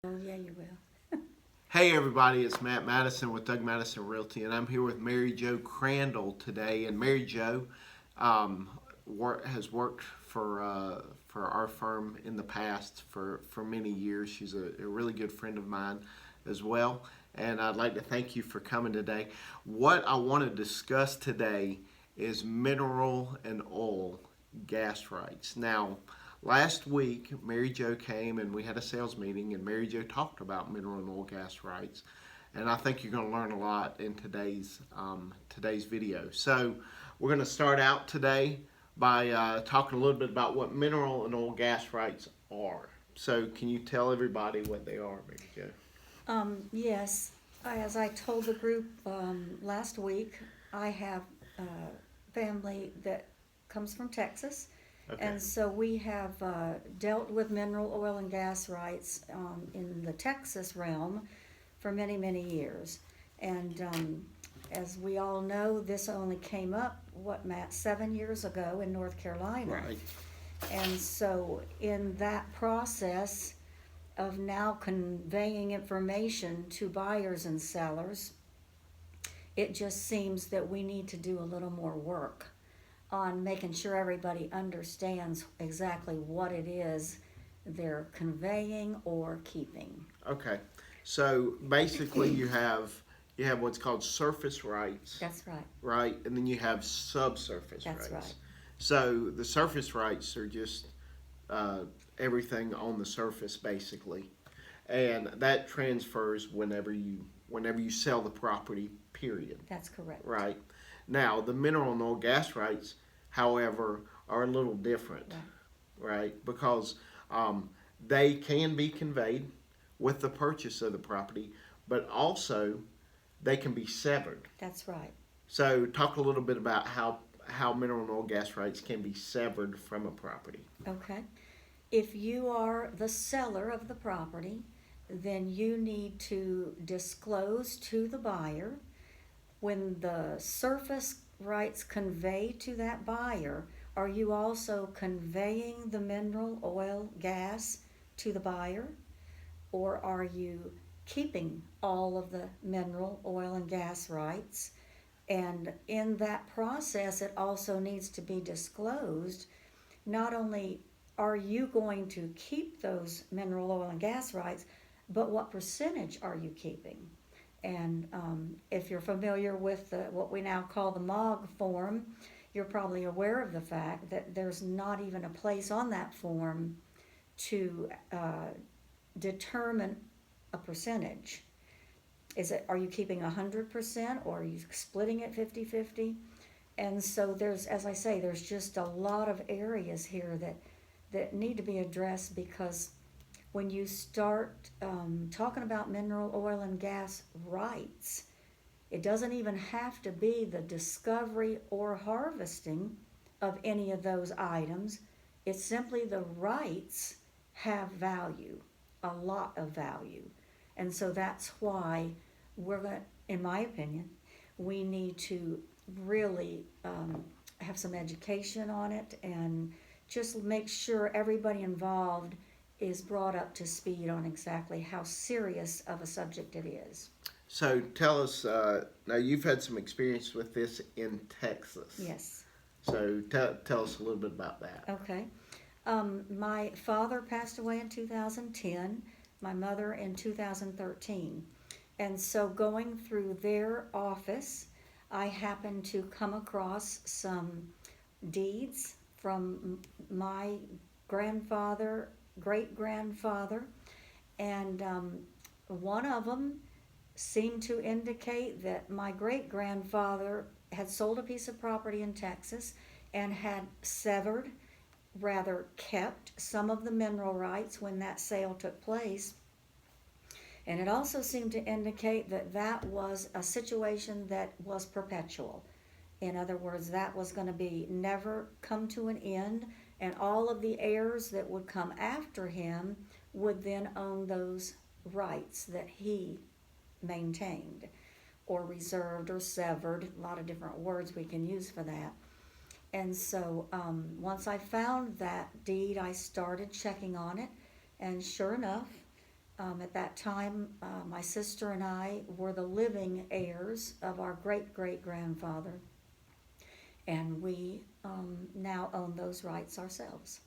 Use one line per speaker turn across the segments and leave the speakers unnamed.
Oh, yeah, you will.
Hey everybody, it's Matt Madison with Doug Madison Realty, and I'm here with Mary Jo Crandall today. And Mary Jo um, has worked for our firm in the past for many years. She's a really good friend of mine as well, and I'd like to thank you for coming today. What I want to discuss today is mineral and oil gas rights. Now, last week, Mary Jo came and we had a sales meeting, and Mary Jo talked about mineral and oil gas rights. And I think you're going to learn a lot in today's video. So we're going to start out today by talking a little bit about what mineral and oil gas rights are. So can you tell everybody what they are, Mary Jo?
Yes, as I told the group last week, I have family that comes from Texas,
Okay.
and so we have dealt with mineral oil and gas rights in the Texas realm for many, many years. And as we all know, this only came up, what, Matt, 7 years ago in North Carolina.
Right.
And so, in that process of now conveying information to buyers and sellers, it just seems that we need to do a little more work on making sure everybody understands exactly what it is they're conveying or keeping.
Okay. So basically, you have what's called surface rights,
That's right.
right? And then you have subsurface
That's
rights.
right.
So the surface rights are just uh, everything on the surface, basically, and that transfers whenever you sell the property. Period.
That's correct.
Right. Now the mineral and oil gas rights, however, are a little different, right? Because um, they can be conveyed with the purchase of the property, but also they can be severed.
That's right.
So, talk a little bit about how mineral and oil gas rights can be severed from a property.
Okay. If you are the seller of the property, then you need to disclose to the buyer when the surface rights convey to that buyer. Are you also conveying the mineral, oil, gas to the buyer? Or are you keeping all of the mineral, oil, and gas rights? And in that process, it also needs to be disclosed not only are you going to keep those mineral, oil, and gas rights, but what percentage are you keeping? And if you're familiar with what we now call the MOG form, you're probably aware of the fact that there's not even a place on that form to determine a percentage. Are you keeping 100% or are you splitting it 50-50? And so there's, as I say, there's just a lot of areas here that need to be addressed, because when you start talking about mineral, oil, and gas rights, it doesn't even have to be the discovery or harvesting of any of those items. It's simply the rights have value, a lot of value. And so that's why in my opinion, we need to really have some education on it and just make sure everybody involved is brought up to speed on exactly how serious of a subject it is.
So, tell us now. You've had some experience with this in Texas.
Yes.
So, tell us a little bit about that.
Okay. My father passed away in 2010, my mother in 2013. And so going through their office, I happened to come across some deeds from my grandfather, great-grandfather, and one of them seemed to indicate that my great-grandfather had sold a piece of property in Texas and had severed, rather kept, some of the mineral rights when that sale took place. And it also seemed to indicate that that was a situation that was perpetual. In other words, that was going to be never come to an end, and all of the heirs that would come after him would then own those rights that he maintained, or reserved, or severed. A lot of different words we can use for that. And so once I found that deed, I started checking on it, and sure enough, At that time, my sister and I were the living heirs of our great great grandfather, and we now own those rights ourselves.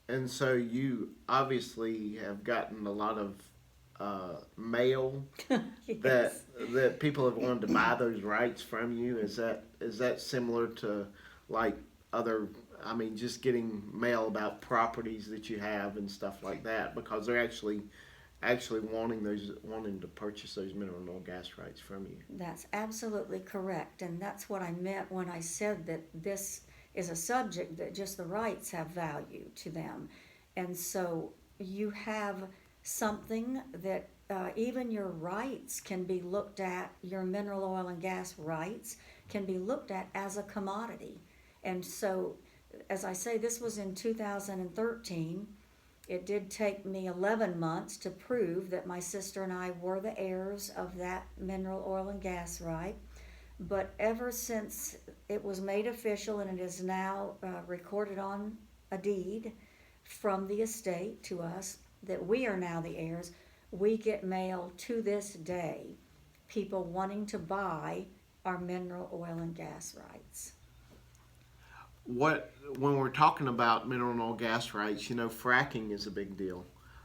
And so you obviously have gotten a lot of mail that
Yes.
that people have wanted to buy those rights from you. Is that similar to like other? I mean, just getting mail about properties that you have and stuff like that because they're actually wanting to purchase those mineral and oil gas rights from you.
That's absolutely correct, and that's what I meant when I said that this is a subject that just the rights have value to them. And so you have something that even your rights can be looked at, your mineral oil and gas rights can be looked at as a commodity. And so, as I say, this was in 2013. It did take me 11 months to prove that my sister and I were the heirs of that mineral oil and gas right. But ever since it was made official and it is now recorded on a deed from the estate to us that we are now the heirs, we get mail to this day, people wanting to buy our mineral oil and gas rights.
What when we're talking about mineral and oil gas rights, fracking is a big deal,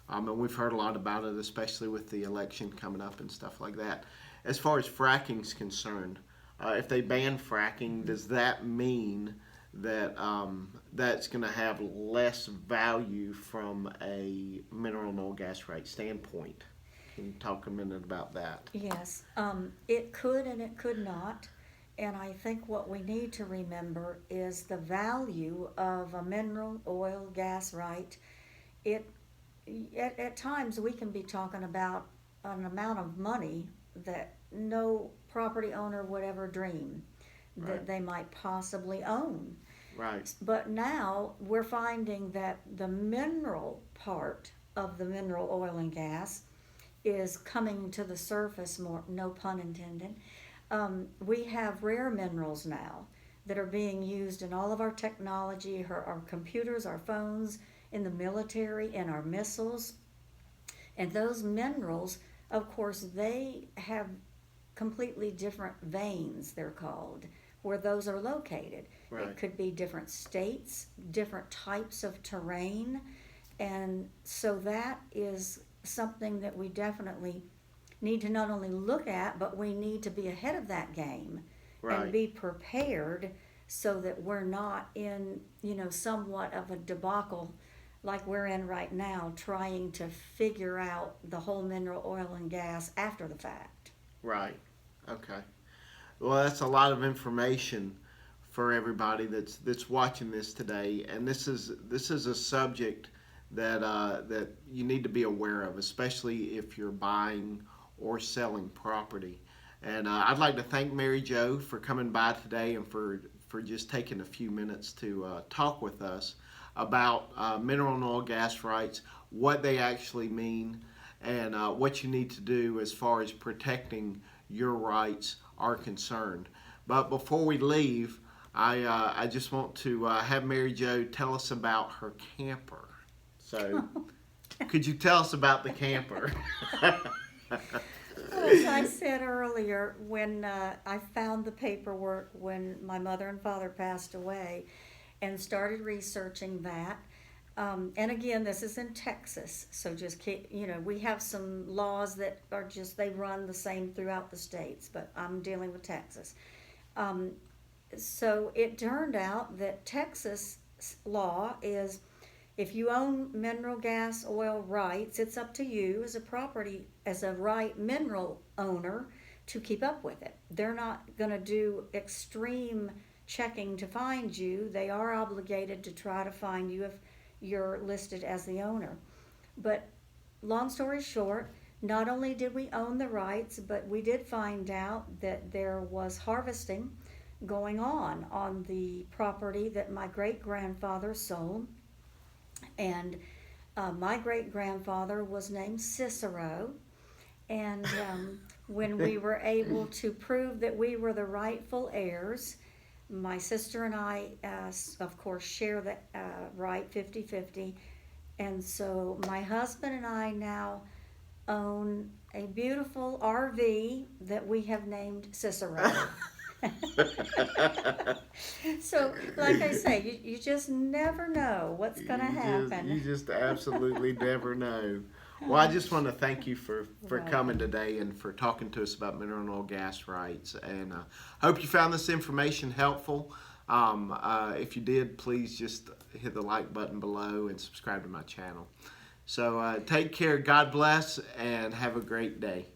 and we've heard a lot about it, especially with the election coming up and stuff like that. As far as fracking's concerned, if they ban fracking, does that mean that that's going to have less value from a mineral and oil gas right standpoint? Can you talk a minute about that?
Yes, it could and it could not. And I think what we need to remember is the value of a mineral oil gas right. It at times we can be talking about an amount of money that no property owner would ever dream that
Right.
they might possibly own.
Right.
But now we're finding that the mineral part of the mineral oil and gas is coming to the surface more, no pun intended. We have rare minerals now that are being used in all of our technology, our computers, our phones, in the military, in our missiles. And those minerals, of course, they have completely different veins, they're called, where those are located.
Right.
It could be different states, different types of terrain. And so that is something that we definitely need to not only look at, but we need to be ahead of that game
Right.
and be prepared so that we're not in, somewhat of a debacle like we're in right now, trying to figure out the whole mineral oil and gas after the fact.
Right. Okay. Well, that's a lot of information for everybody that's watching this today, and this is a subject that you need to be aware of, especially if you're buying or selling property. And I'd like to thank Mary Jo for coming by today and for just taking a few minutes to talk with us about mineral and oil gas rights, what they actually mean, and what you need to do as far as protecting your rights are concerned. But before we leave, I just want to have Mary Jo tell us about her camper. So, could you tell us about the camper?
As I said earlier, when I found the paperwork when my mother and father passed away and started researching that, and again, this is in Texas, so just keep, we have some laws that are just, they run the same throughout the states, but I'm dealing with Texas. So it turned out that Texas law is if you own mineral gas oil rights, it's up to you as a right mineral owner to keep up with it. They're not going to do extreme checking to find you. They are obligated to try to find you if you're listed as the owner. But long story short, not only did we own the rights, but we did find out that there was harvesting going on the property that my great-grandfather sold. And my great-grandfather was named Cicero. And when we were able to prove that we were the rightful heirs, my sister and I, of course, share that right 50-50. And so my husband and I now own a beautiful RV that we have named Cicero. So, like I say, you just never know what's going to happen.
You just absolutely never know. Well, I just want to thank you for
Right.
coming today and for talking to us about mineral and oil gas rights. And hope you found this information helpful. If you did, please just hit the like button below and subscribe to my channel. So take care, God bless, and have a great day.